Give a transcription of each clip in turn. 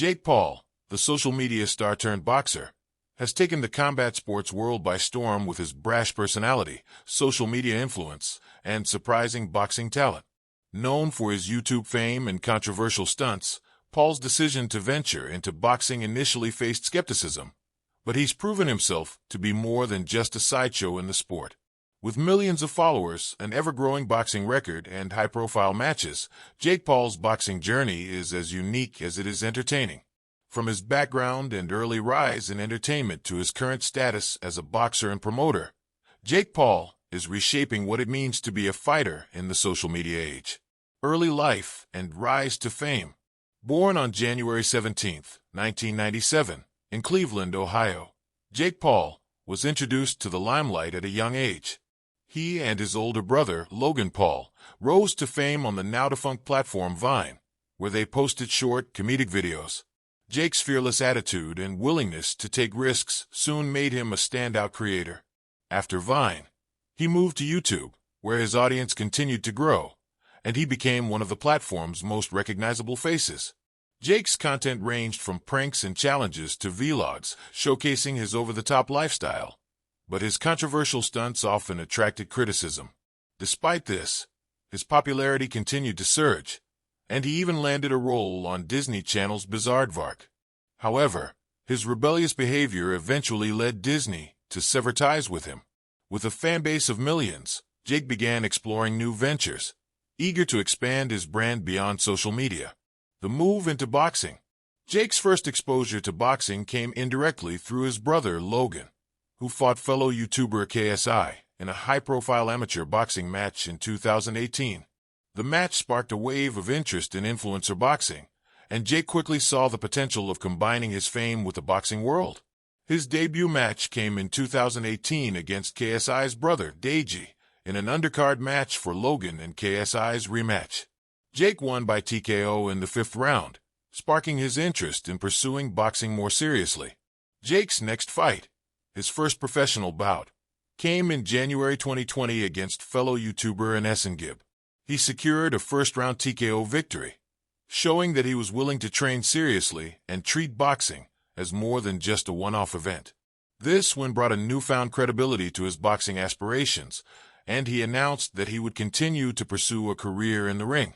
Jake Paul, the social media star-turned-boxer, has taken the combat sports world by storm with his brash personality, social media influence, and surprising boxing talent. Known for his YouTube fame and controversial stunts, Paul's decision to venture into boxing initially faced skepticism, but he's proven himself to be more than just a sideshow in the sport. With millions of followers, an ever-growing boxing record, and high-profile matches, Jake Paul's boxing journey is as unique as it is entertaining. From his background and early rise in entertainment to his current status as a boxer and promoter, Jake Paul is reshaping what it means to be a fighter in the social media age. Early life and rise to fame. Born on January 17, 1997, in Cleveland, Ohio, Jake Paul was introduced to the limelight at a young age. He and his older brother, Logan Paul, rose to fame on the now-defunct platform Vine, where they posted short, comedic videos. Jake's fearless attitude and willingness to take risks soon made him a standout creator. After Vine, he moved to YouTube, where his audience continued to grow, and he became one of the platform's most recognizable faces. Jake's content ranged from pranks and challenges to vlogs, showcasing his over-the-top lifestyle. But his controversial stunts often attracted criticism. Despite this, his popularity continued to surge, and he even landed a role on Disney Channel's Bizaardvark. However, his rebellious behavior eventually led Disney to sever ties with him. With a fanbase of millions, Jake began exploring new ventures, eager to expand his brand beyond social media. The move into boxing. Jake's first exposure to boxing came indirectly through his brother Logan, who fought fellow YouTuber KSI in a high-profile amateur boxing match in 2018. The match sparked a wave of interest in influencer boxing, and Jake quickly saw the potential of combining his fame with the boxing world. His debut match came in 2018 against KSI's brother, Deji, in an undercard match for Logan and KSI's rematch. Jake won by TKO in the 5th round, sparking his interest in pursuing boxing more seriously. Jake's next fight, his first professional bout, came in January 2020 against fellow YouTuber Gib. He secured a first-round TKO victory, showing that he was willing to train seriously and treat boxing as more than just a one-off event. This win brought a newfound credibility to his boxing aspirations, and he announced that he would continue to pursue a career in the ring,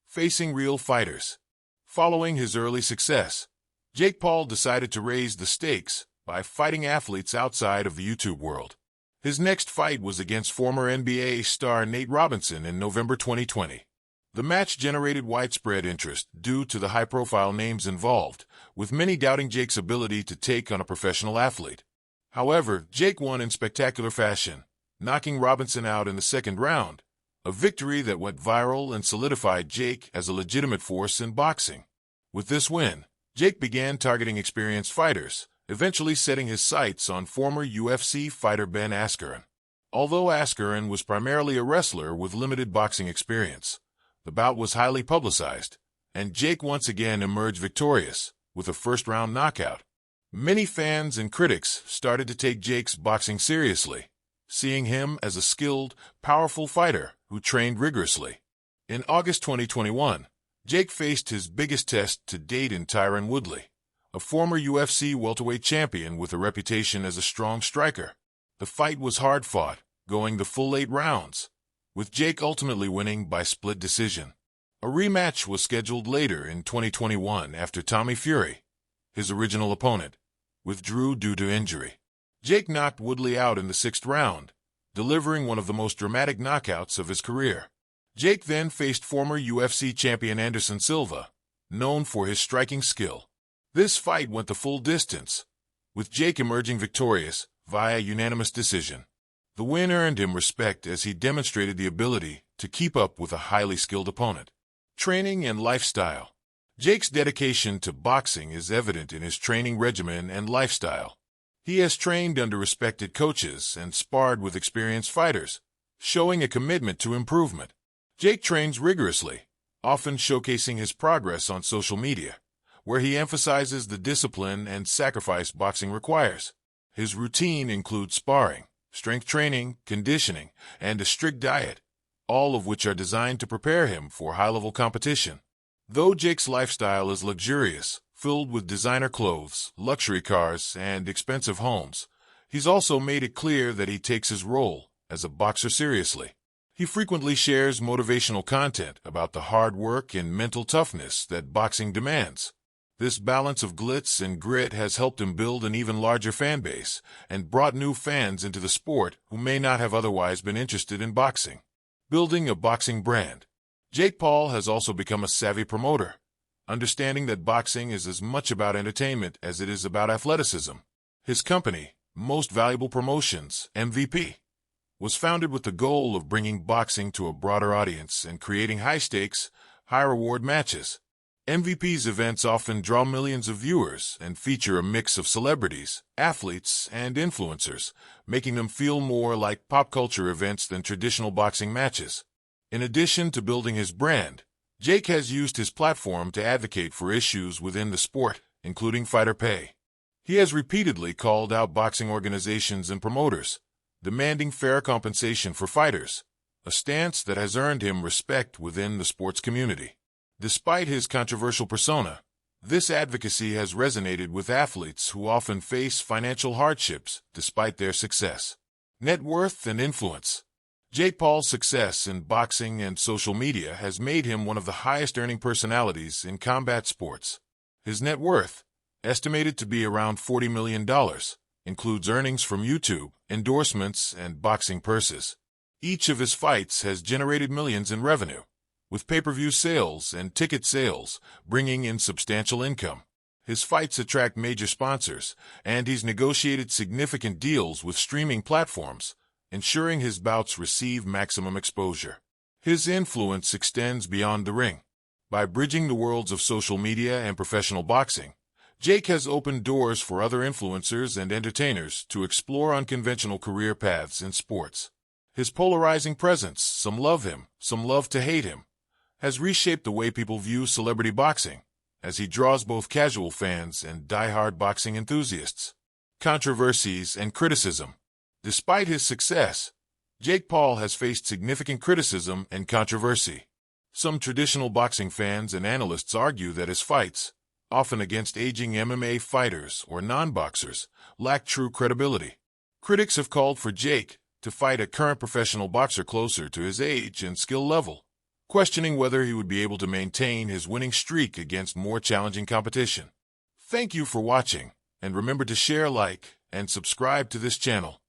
facing real fighters. Following his early success, Jake Paul decided to raise the stakes by fighting athletes outside of the YouTube world. His next fight was against former NBA star Nate Robinson in November 2020. The match generated widespread interest due to the high-profile names involved, with many doubting Jake's ability to take on a professional athlete. However, Jake won in spectacular fashion, knocking Robinson out in the 2nd round, a victory that went viral and solidified Jake as a legitimate force in boxing. With this win, Jake began targeting experienced fighters, eventually setting his sights on former UFC fighter Ben Askren. Although Askren was primarily a wrestler with limited boxing experience, the bout was highly publicized, and Jake once again emerged victorious with a first-round knockout. Many fans and critics started to take Jake's boxing seriously, seeing him as a skilled, powerful fighter who trained rigorously. In August 2021, Jake faced his biggest test to date in Tyron Woodley, a former UFC welterweight champion with a reputation as a strong striker. The fight was hard-fought, going the full 8 rounds, with Jake ultimately winning by split decision. A rematch was scheduled later in 2021 after Tommy Fury, his original opponent, withdrew due to injury. Jake knocked Woodley out in the 6th round, delivering one of the most dramatic knockouts of his career. Jake then faced former UFC champion Anderson Silva, known for his striking skill. This fight went the full distance, with Jake emerging victorious via unanimous decision. The win earned him respect as he demonstrated the ability to keep up with a highly skilled opponent. Training and lifestyle. Jake's dedication to boxing is evident in his training regimen and lifestyle. He has trained under respected coaches and sparred with experienced fighters, showing a commitment to improvement. Jake trains rigorously, often showcasing his progress on social media, where he emphasizes the discipline and sacrifice boxing requires. His routine includes sparring, strength training, conditioning, and a strict diet, all of which are designed to prepare him for high-level competition. Though Jake's lifestyle is luxurious, filled with designer clothes, luxury cars, and expensive homes. He's also made it clear that he takes his role as a boxer seriously. He frequently shares motivational content about the hard work and mental toughness that boxing demands. This balance of glitz and grit has helped him build an even larger fan base and brought new fans into the sport who may not have otherwise been interested in boxing. Building a boxing brand. Jake Paul has also become a savvy promoter, understanding that boxing is as much about entertainment as it is about athleticism. His company, Most Valuable Promotions, MVP, was founded with the goal of bringing boxing to a broader audience and creating high-stakes, high-reward matches. MVP's events often draw millions of viewers and feature a mix of celebrities, athletes, and influencers, making them feel more like pop culture events than traditional boxing matches. In addition to building his brand, Jake has used his platform to advocate for issues within the sport, including fighter pay. He has repeatedly called out boxing organizations and promoters, demanding fair compensation for fighters, a stance that has earned him respect within the sports community. Despite his controversial persona, this advocacy has resonated with athletes who often face financial hardships despite their success. Net worth and influence. Jake Paul's success in boxing and social media has made him one of the highest-earning personalities in combat sports. His net worth, estimated to be around $40 million, includes earnings from YouTube, endorsements, and boxing purses. Each of his fights has generated millions in revenue, with pay-per-view sales and ticket sales bringing in substantial income. His fights attract major sponsors, and he's negotiated significant deals with streaming platforms, ensuring his bouts receive maximum exposure. His influence extends beyond the ring. By bridging the worlds of social media and professional boxing, Jake has opened doors for other influencers and entertainers to explore unconventional career paths in sports. His polarizing presence, some love him, some love to hate him, has reshaped the way people view celebrity boxing, as he draws both casual fans and die-hard boxing enthusiasts. Controversies and criticism. Despite his success, Jake Paul has faced significant criticism and controversy. Some traditional boxing fans and analysts argue that his fights, often against aging MMA fighters or non-boxers, lack true credibility. Critics have called for Jake to fight a current professional boxer closer to his age and skill level, questioning whether he would be able to maintain his winning streak against more challenging competition. Thank you for watching, and remember to share, like, and subscribe to this channel.